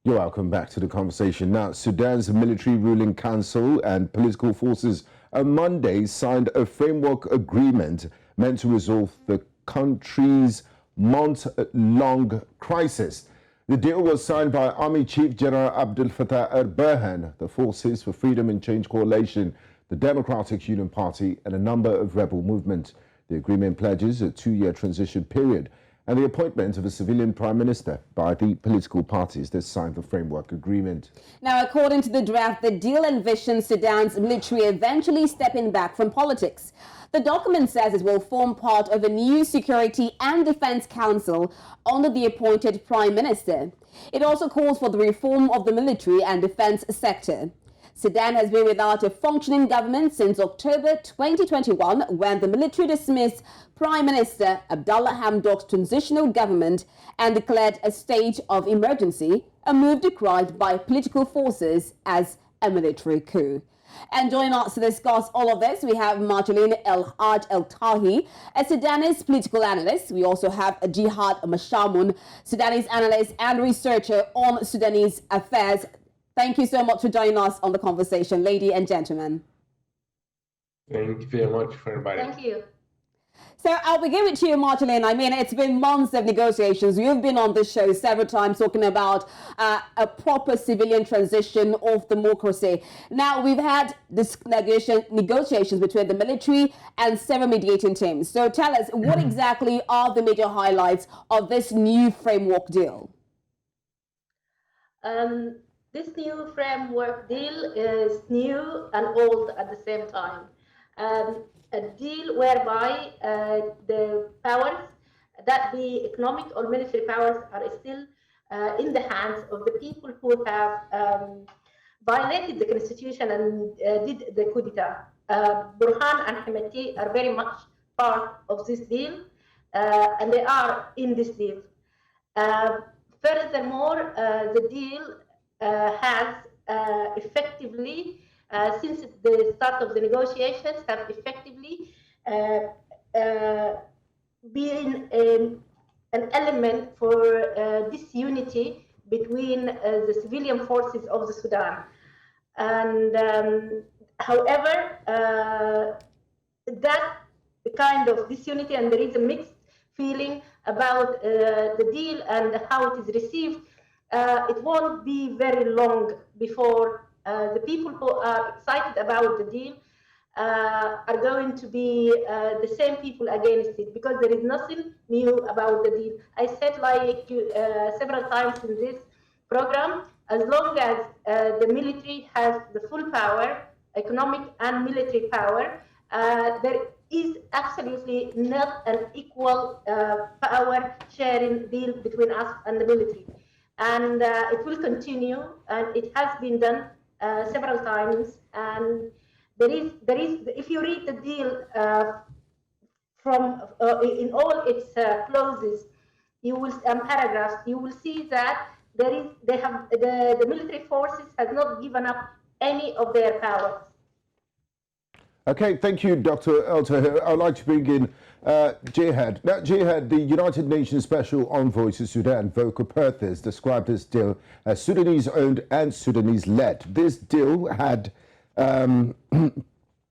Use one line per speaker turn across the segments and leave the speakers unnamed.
You're welcome back to the conversation. Now, Sudan's military ruling council and political forces on Monday signed a framework agreement meant to resolve the country's month-long crisis. The deal was signed by Army Chief General Abdel Fattah al-Burhan, the Forces for Freedom and Change Coalition, the Democratic Union Party, and a number of rebel movements. The agreement pledges a 2-year transition period and the appointment of a civilian prime minister by the political parties that signed the framework agreement.
Now, according to the draft, the deal envisions Sudan's military eventually stepping back from politics. The document says it will form part of a new Security and Defense Council under the appointed prime minister. It also calls for the reform of the military and defense sector. Sudan has been without a functioning government since October 2021, when the military dismissed Prime Minister Abdallah Hamdok's transitional government and declared a state of emergency, a move decried by political forces as a military coup. And joining us to discuss all of this, we have Majduline El-Haj El-Tahir, a Sudanese political analyst. We also have Jihad Mashamoun, Sudanese analyst and researcher on Sudanese affairs. Thank you so much for joining us on the conversation, ladies and gentlemen.
Thank you very much for inviting me.
Thank you.
So I'll begin with you, Majduline. I mean, it's been months of negotiations. You've been on this show several times talking about a proper civilian transition of democracy. Now, we've had this negotiations between the military and several mediating teams. So tell us, what exactly are the major highlights of this new framework deal?
This new framework deal is new and old at the same time. A deal whereby the powers, that be economic or military powers, are still in the hands of the people who have violated the constitution and did the coup d'etat. Burhan and Hemeti are very much part of this deal, and they are in this deal. Furthermore, the deal has effectively, since the start of the negotiations, have effectively been an element for disunity between the civilian forces of the Sudan. And however, that kind of disunity, and there is a mixed feeling about the deal and how it is received. It won't be very long before the people who are excited about the deal are going to be the same people against it, because there is nothing new about the deal. I said like several times in this program, as long as the military has the full power, economic and military power, there is absolutely not an equal power sharing deal between us and the military. And it will continue, and it has been done several times. And there is, if you read the deal from in all its clauses, you will paragraphs, you will see that the military forces has not given up any of their powers.
Okay, thank you, Dr. El-Tahir. I'd like to bring in Jihad. Now, Jihad, the United Nations Special Envoy to Sudan, Volker Perthes, described this deal as Sudanese-owned and Sudanese-led. This deal had the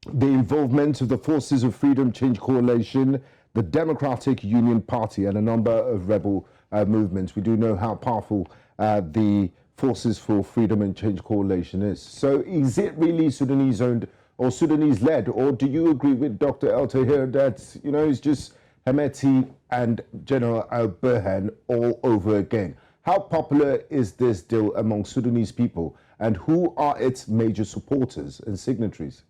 involvement of the Forces of Freedom Change Coalition, the Democratic Union Party, and a number of rebel movements. We do know how powerful the Forces for Freedom and Change Coalition is. So is it really Sudanese-owned or Sudanese-led, or do you agree with Dr. El-Tahir that, you know, it's just Hemeti and General al-Burhan all over again? How popular is this deal among Sudanese people, and who are its major supporters and signatories?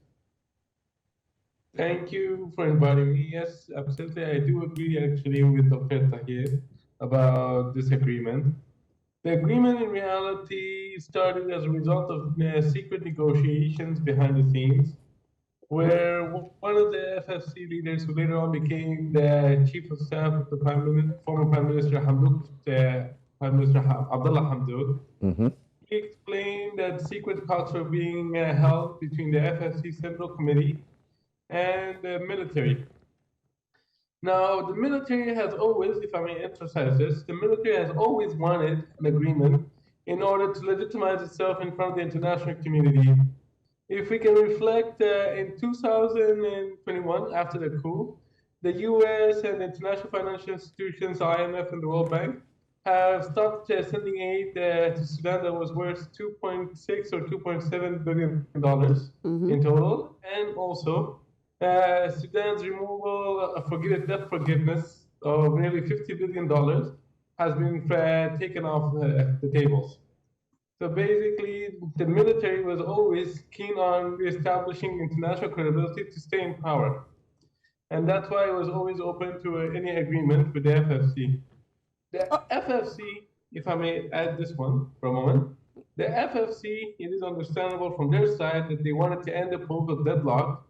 Thank you for inviting me. Yes, absolutely. I do agree actually with Dr. El-Tahir about this agreement. The agreement in reality started as a result of secret negotiations behind the scenes, where one of the FFC leaders, who later on became the chief of staff of the former Prime Minister Hamdok, Prime Minister Abdallah Hamdok, he explained that secret talks were being held between the FFC Central Committee and the military. Now, the military has always, if I may emphasize this, the military has always wanted an agreement in order to legitimize itself in front of the international community. If we can reflect in 2021, after the coup, the US and international financial institutions, IMF and the World Bank, have stopped sending aid to Sudan that was worth $2.6 or $2.7 billion in total. And also, Sudan's removal of debt forgiveness of nearly $50 billion has been taken off the tables. So basically, the military was always keen on reestablishing international credibility to stay in power. And that's why it was always open to any agreement with the FFC. The FFC, if I may add this one for a moment, the FFC, it is understandable from their side that they wanted to end the political deadlock.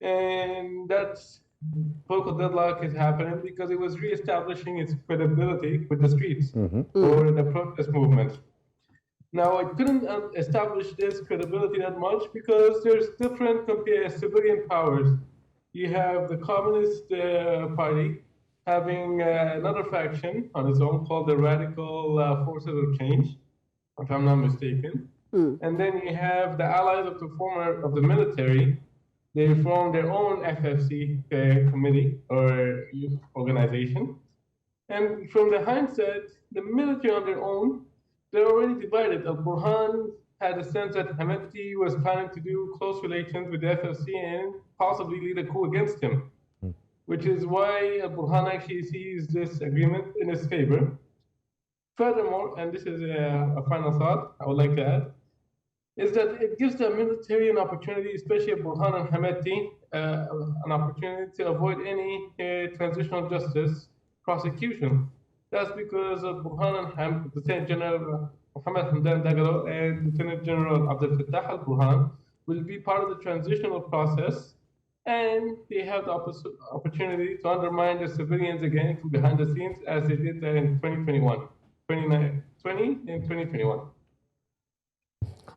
And that's political deadlock is happening because it was reestablishing its credibility with the streets or the protest movement. Now, it couldn't establish this credibility that much because there's different civilian powers. You have the Communist Party having another faction on its own called the Radical Forces of Change, if I'm not mistaken. And then you have the allies of the military. They form their own FFC committee or youth organization. And from the hindsight, the military on their own, they're already divided. Al-Burhan had a sense that Hemeti was planning to do close relations with the FFC and possibly lead a coup against him, which is why Al-Burhan actually sees this agreement in his favor. Furthermore, and this is a final thought I would like to add, is that it gives the military an opportunity, especially Al-Burhan and Hemeti, an opportunity to avoid any transitional justice prosecution. That's because Burhan and Lieutenant General Mohammed Hamdan Dagalo and Lieutenant General Abdel Fattah al-Burhan will be part of the transitional process, and they have the opportunity to undermine the civilians again from behind the scenes as they did in 2021.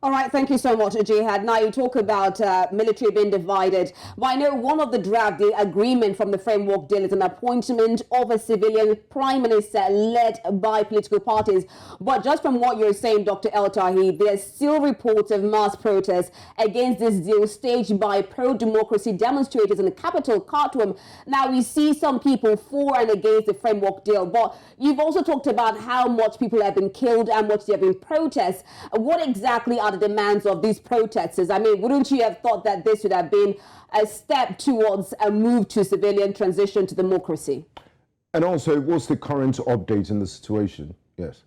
All right, thank you so much, Jihad. Now you talk about military being divided. Well, I know one of the draft the agreement from the framework deal is an appointment of a civilian prime minister led by political parties. But just from what you're saying, Dr. El-Tahir, there's still reports of mass protests against this deal staged by pro-democracy demonstrators in the capital, Khartoum. Now we see some people for and against the framework deal, but you've also talked about how much people have been killed and much there have been protests. What exactly are the demands of these protesters? I mean, wouldn't you have thought that this would have been a step towards a move to civilian transition to democracy?
And also, what's the current update in the situation? Yes.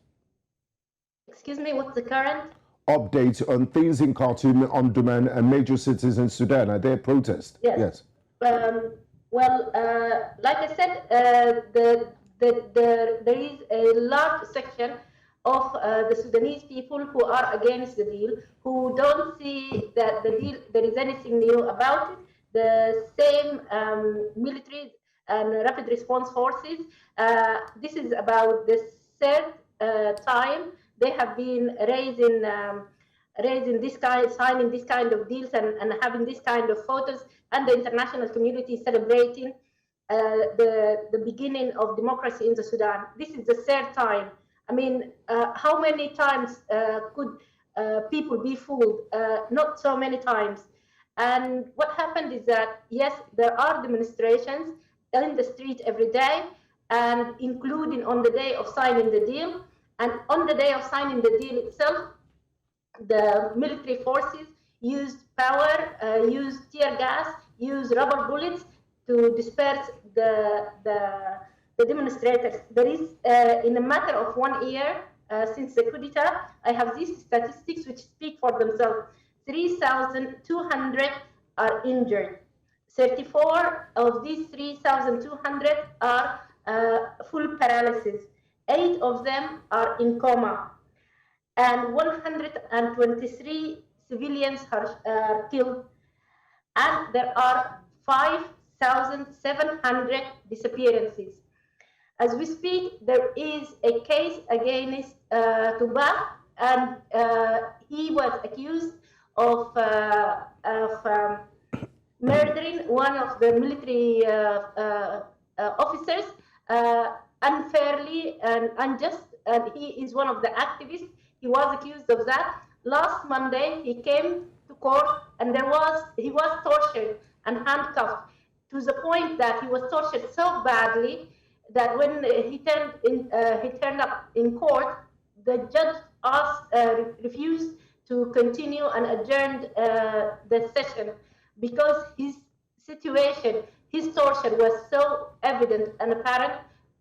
Excuse me, what's the current?
Update on things in Khartoum, Omdurman, and major cities in Sudan. Are there protests?
Yes. Well, like I said, there is a large section of the Sudanese people who are against the deal, who don't see that the deal, there is anything new about it. The same military and rapid response forces, this is about the third time they have been signing this kind of deals and having this kind of photos, and the international community celebrating the beginning of democracy in the Sudan. This is the third time. I mean, how many times could people be fooled? Not so many times. And what happened is that, yes, there are demonstrations in the street every day, and including on the day of signing the deal. And on the day of signing the deal itself, the military forces used power, used tear gas, used rubber bullets to disperse the demonstrators. There is, in a matter of 1 year since the coup d'etat, I have these statistics which speak for themselves. 3,200 are injured. 34 of these 3,200 are full paralysis. 8 of them are in coma. And 123 civilians are killed. And there are 5,700 disappearances. As we speak, there is a case against Tuba, and he was accused of murdering one of the military officers unfairly and unjust. And he is one of the activists. he was accused of that. Last Monday, he came to court, and he was tortured and handcuffed to the point that he was tortured so badly that when he turned up in court, the judge refused to continue and adjourned the session because his situation, his torture was so evident and apparent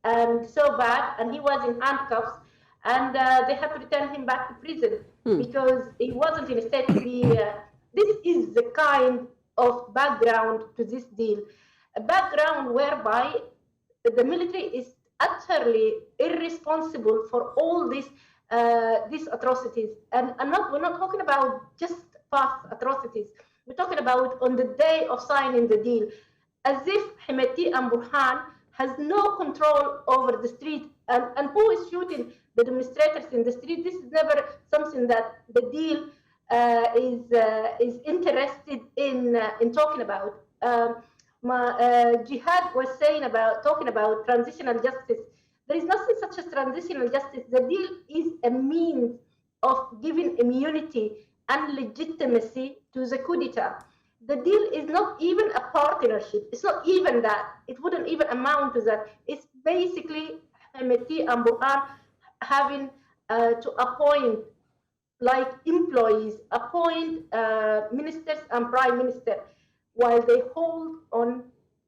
and so bad, and he was in handcuffs, and they had to return him back to prison because he wasn't in a state to be. This is the kind of background to this deal, a background whereby the military is utterly irresponsible for all these atrocities, and we're not talking about just past atrocities. We're talking about on the day of signing the deal, as if Hemeti and Burhan has no control over the street, and who is shooting the demonstrators in the street. This is never something that the deal is interested in talking about. Jihad was talking about transitional justice. There is nothing such as transitional justice. The deal is a means of giving immunity and legitimacy to the coup d'etat. The deal is not even a partnership. It's not even that. It wouldn't even amount to that. It's basically Hemeti and Burhan having to appoint, like employees, appoint ministers and prime minister, while they hold on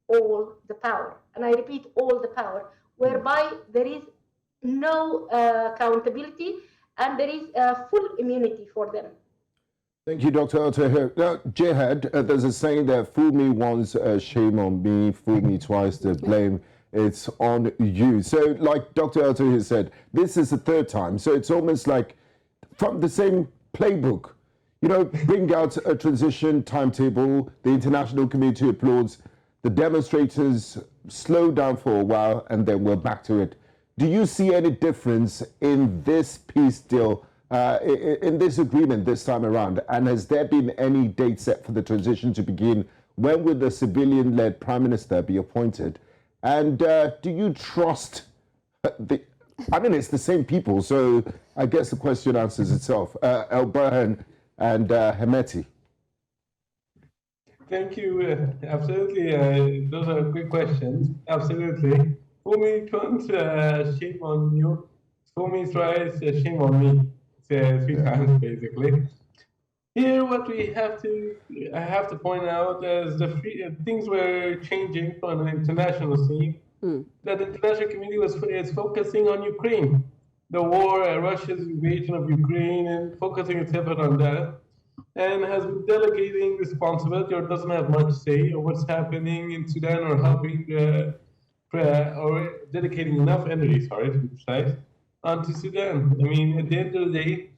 all the power. And I repeat, all the power, whereby there is no accountability and there is full immunity for them.
Thank you, Dr. El-Tahir. Now, Jihad, there's a saying that fool me once, shame on me, fool me twice, the blame, it's on you. So like Dr. El-Tahir said, this is the third time. So it's almost like from the same playbook. You know, bring out a transition timetable, the international community applauds, the demonstrators slow down for a while, and then we're back to it. Do you see any difference in this peace deal, in this agreement this time around? And has there been any date set for the transition to begin? When will the civilian-led prime minister be appointed? And do you trust I mean, it's the same people, so I guess the question answers itself. El-Burhan and Hemeti.
Thank you. Absolutely. Those are good questions. Absolutely. Fool me once, shame on you. Fool me twice, shame on me. It's 3 times, basically. Here, what I have to point out is things were changing on an international scene. That the international community is focusing on Ukraine, the war, Russia's invasion of Ukraine, and focusing its effort on that, and has been delegating responsibility or doesn't have much say on what's happening in Sudan or helping or dedicating enough energy, sorry to be precise, onto Sudan. I mean, at the end of the day,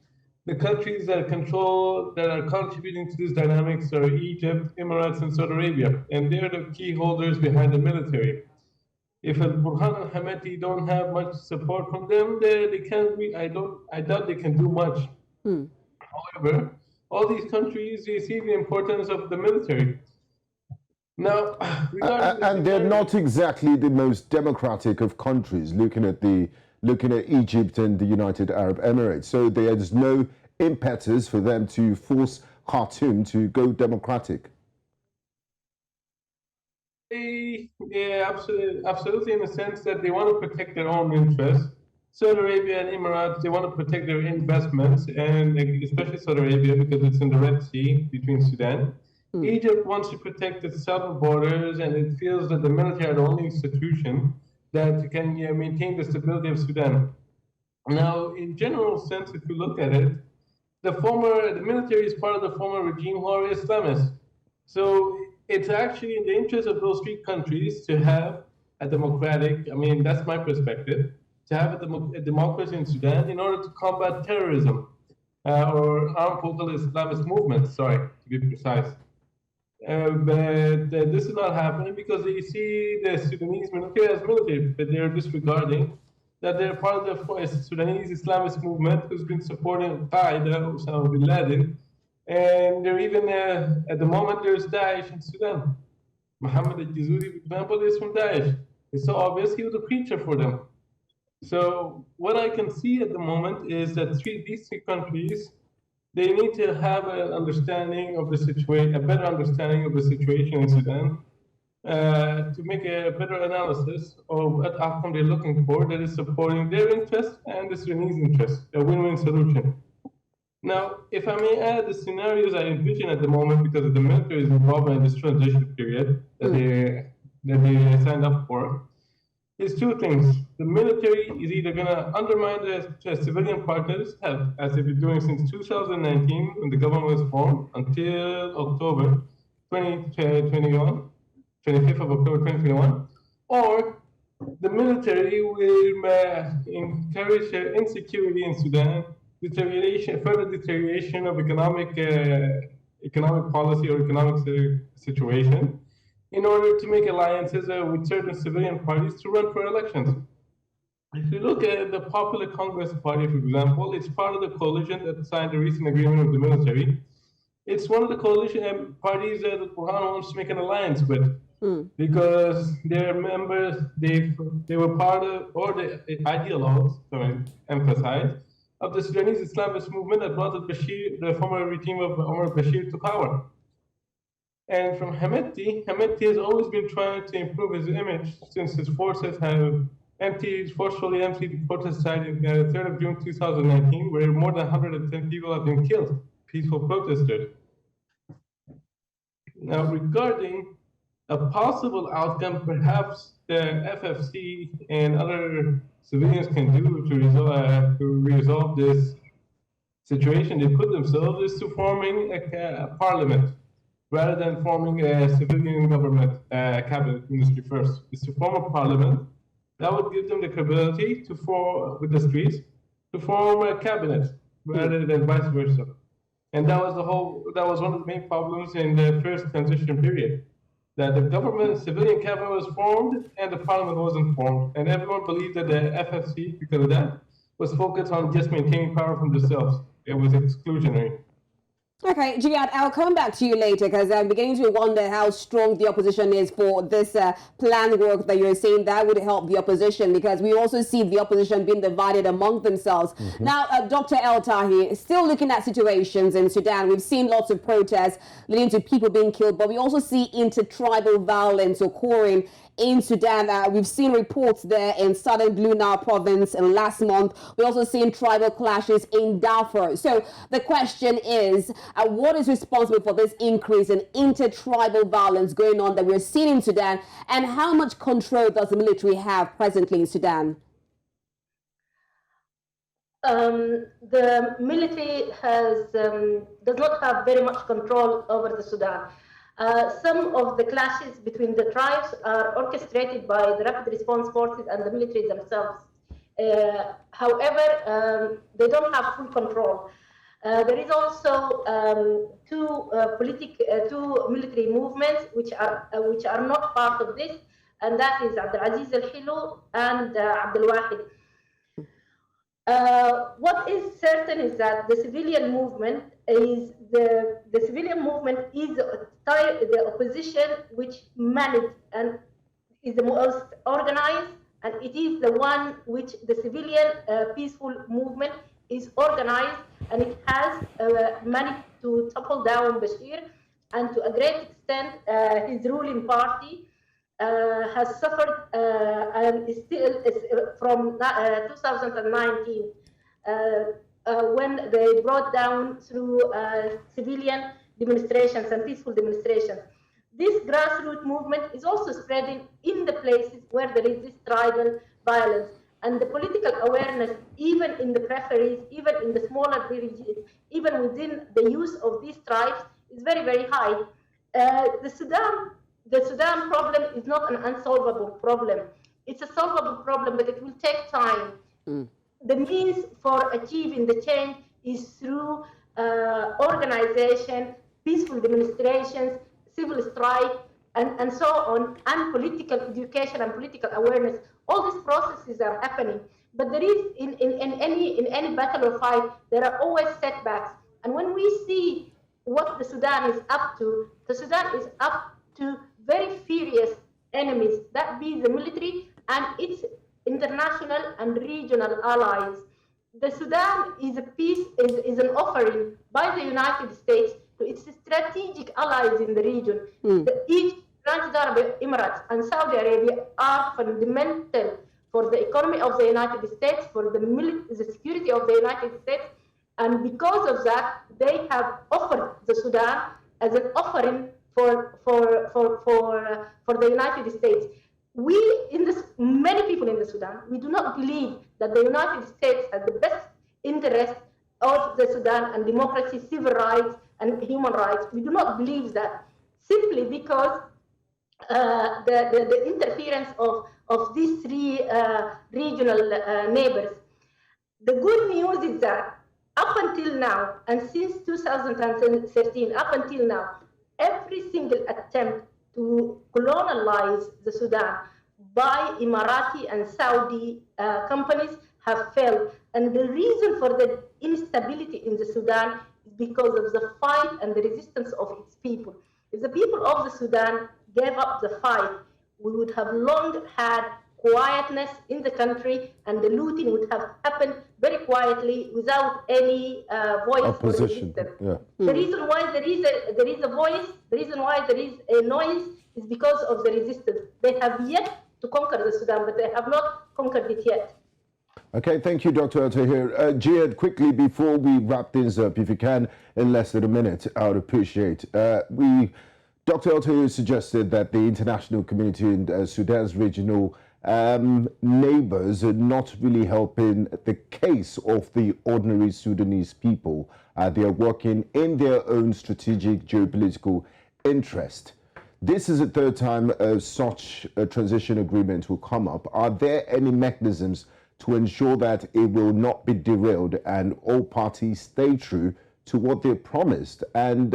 the countries that are contributing to these dynamics are Egypt, Emirates, and Saudi Arabia, and they're the key holders behind the military. If Burhan and Hemeti don't have much support from them, they can't. I doubt they can do much. However, all these countries see the importance of the military. Now,
and they're not exactly the most democratic of countries. Looking at Egypt and the United Arab Emirates, so there's no impetus for them to force Khartoum to go democratic.
Yeah, absolutely, in the sense that they want to protect their own interests. Saudi Arabia and Emirates, they want to protect their investments, and especially Saudi Arabia because it's in the Red Sea between Sudan. Egypt wants to protect its southern borders, and it feels that the military are the only institution that can maintain the stability of Sudan. Now, in general sense, if you look at it, the military is part of the former regime who are Islamists. So it's actually in the interest of those 3 countries to have a democratic, I mean, that's my perspective, to have a democracy in Sudan in order to combat terrorism or armed political Islamist movements, sorry, to be precise. But this is not happening because they see the Sudanese military as military, but they're disregarding that they're part of the Sudanese Islamist movement who's been supporting Al-Qaeda, Osama bin Laden, and they're even, at the moment, there's Daesh in Sudan. Mohammed al-Jazuri, for example, is from Daesh. It's so obvious he was a preacher for them. So what I can see at the moment is that these three countries, they need to have an understanding of the situation, a better understanding of the situation in Sudan, to make a better analysis of what outcome they're looking for that is supporting their interest and the Sudanese interest, a win-win solution. Now, if I may add, the scenarios I envision at the moment, because of the military's involvement in this transition period that they signed up for, is two things. The military is either going to undermine the civilian partners, as they've been doing since 2019, when the government was formed, until October 2021, 25th of October 2021, or the military will encourage insecurity in Sudan, further deterioration of economic policy or economic situation, in order to make alliances with certain civilian parties to run for elections. If you look at the Popular Congress Party, for example, it's part of the coalition that signed a recent agreement with the military. It's one of the coalition parties that Burhan wants to make an alliance with, because their members, they were part of, or the ideologues, emphasize, of the Sudanese Islamist movement that brought the former regime of Omar Bashir to power. And from Hemeti has always been trying to improve his image since his forces have forcefully emptied the protest site on the 3rd of June 2019, where more than 110 people have been killed, peaceful protesters. Now, regarding a possible outcome, perhaps the FFC and other civilians can do to resolve this situation they put themselves, is to forming a parliament, rather than forming a civilian government cabinet ministry first, is to form a parliament that would give them the capability to form, with the streets, to form a cabinet, rather than vice versa. And that was one of the main problems in the first transition period, that the government, civilian cabinet was formed and the parliament wasn't formed. And everyone believed that the FFC, because of that, was focused on just maintaining power from themselves. It was exclusionary.
Okay, Jihad, I'll come back to you later, because I'm beginning to wonder how strong the opposition is for this planned work that you're saying that would help the opposition, because we also see the opposition being divided among themselves. Now, Dr. El-Tahir, still looking at situations in Sudan, we've seen lots of protests leading to people being killed, but we also see intertribal violence occurring in Sudan. We've seen reports there in southern Blue Nile province, and last month we also seen tribal clashes in Darfur. So the question is, what is responsible for this increase in intertribal violence going on that we're seeing in Sudan, and how much control does the military have presently in Sudan?
The military does not have very much control over the Sudan. Some of the clashes between the tribes are orchestrated by the rapid response forces and the military themselves. However, they don't have full control. There is also two military movements which are not part of this, and that is Abdelaziz al-Hilo and Abdel Wahid. What is certain is that the civilian movement is the opposition which managed and is the most organized, and it is the one which the civilian peaceful movement is organized, and it has managed to topple down Bashir, and to a great extent his ruling party has suffered and is still from 2019 when they brought down through civilian demonstrations and peaceful demonstrations. This grassroots movement is also spreading in the places where there is this tribal violence, and the political awareness, even in the peripheries, even in the smaller villages, even within the use of these tribes, is very, very high. The Sudan problem is not an unsolvable problem. It's a solvable problem, but it will take time. The means for achieving the change is through organization, peaceful demonstrations, civil strike, and so on, and political education and political awareness. All these processes are happening, but there is in any battle or fight, there are always setbacks. And when we see what the Sudan is up to, the Sudan is up to very furious enemies, that be the military and its international and regional allies. The Sudan is is an offering by the United States to its strategic allies in the region. Egypt, United Arab Emirates, and Saudi Arabia are fundamental for the economy of the United States, for the security of the United States, and because of that, they have offered the Sudan as an offering for the United States. Many people in the Sudan, we do not believe that the United States has the best interest of the Sudan and democracy, civil rights, and human rights. We do not believe that simply because the interference of these three regional neighbors. The good news is that up until now, and since 2013, up until now, every single attempt to colonialize the Sudan by Emirati and Saudi companies have failed. And the reason for the instability in the Sudan is because of the fight and the resistance of its people. If the people of the Sudan gave up the fight, we would have long had quietness in the country, and the looting would have happened very quietly without any voice
opposition.
Yeah. The reason why there is a voice, the reason why there is a noise is because of the resistance. They have yet to conquer the Sudan, but they have not conquered it yet.
Okay, thank you, Dr. El-Tahir. Jihad, quickly before we wrap things up, if you can, in less than a minute, I would appreciate. Dr. El-Tahir suggested that the international community and Sudan's regional neighbors are not really helping the case of the ordinary Sudanese people. They are working in their own strategic geopolitical interest. This is the third time such a transition agreement will come up. Are there any mechanisms to ensure that it will not be derailed and all parties stay true to what they promised? And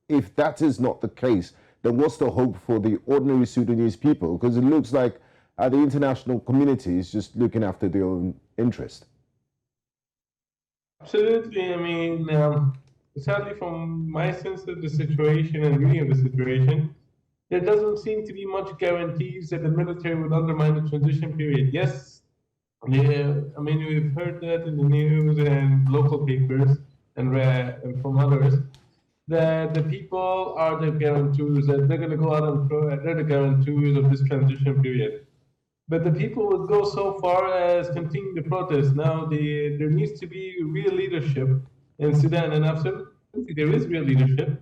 if that is not the case, then what's the hope for the ordinary Sudanese people? Because it looks like the international community is just looking after their own interest.
Absolutely. I mean, sadly, from my sense of the situation and reading of the situation, there doesn't seem to be much guarantees that the military would undermine the transition period. Yes, yeah, I mean, we've heard that in the news and local papers and from others, that the people are the guarantors, that they're going to go out and they're the guarantors of this transition period. But the people would go so far as continue the protest. Now, there needs to be real leadership in Sudan, and absolutely there is real leadership,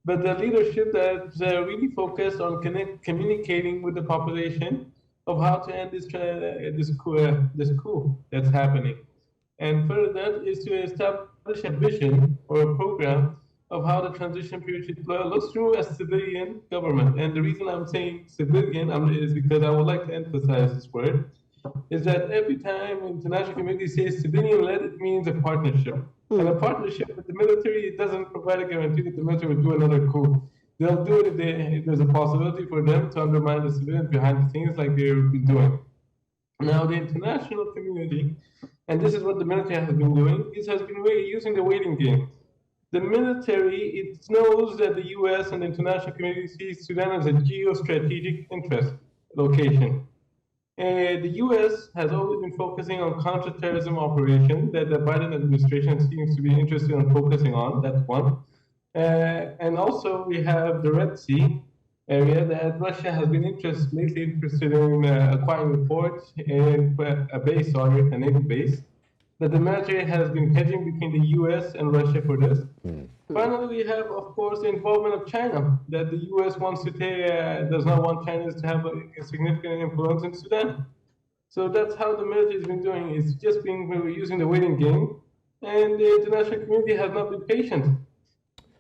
but the leadership that's really focused on communicating with the population of how to end this coup that's happening. And further, that is to establish a vision or a program of how the transition period should look through a civilian government. And the reason I'm saying civilian is because I would like to emphasize this word, is that every time international community says civilian-led, it means a partnership. And a partnership with the military, it doesn't provide a guarantee that the military will do another coup. They'll do it if there's a possibility for them to undermine the civilians behind the scenes like they've been doing. Now, the international community, and this is what the military has been doing, has been using the waiting game. The military, it knows that the U.S. and the international community sees Sudan as a geostrategic interest location. The U.S. has always been focusing on counterterrorism operations that the Biden administration seems to be interested in focusing on. That's one. And also we have the Red Sea area that Russia has been lately interested in acquiring ports and a naval base, that the military has been hedging between the U.S. and Russia for this. Finally, we have, of course, the involvement of China, that the U.S. wants to does not want China to have a significant influence in Sudan. So that's how the military has been doing. It's just been using the waiting game, and the international community has not been patient.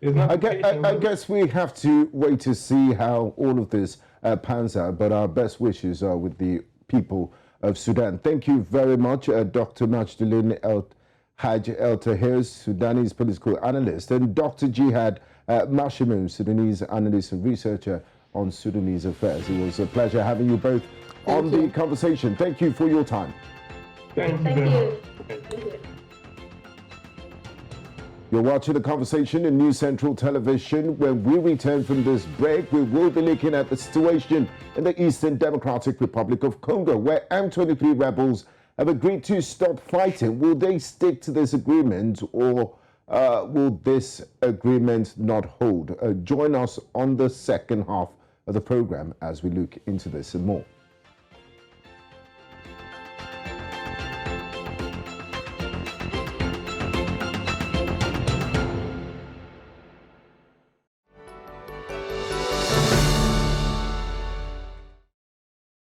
I guess we have to wait to see how all of this pans out, but our best wishes are with the people of Sudan. Thank you very much, Dr. Majduline El-Haj El-Tahir, Sudanese political analyst, and Dr. Jihad Mashamoun, Sudanese analyst and researcher on Sudanese affairs. It was a pleasure having you both on the conversation. Thank you for your time.
Thank you.
Thank you.
You're watching The Conversation in News Central Television. When we return from this break, we will be looking at the situation in the Eastern Democratic Republic of Congo, where M23 rebels have agreed to stop fighting. Will they stick to this agreement, or will this agreement not hold? Join us on the second half of the program as we look into this and more.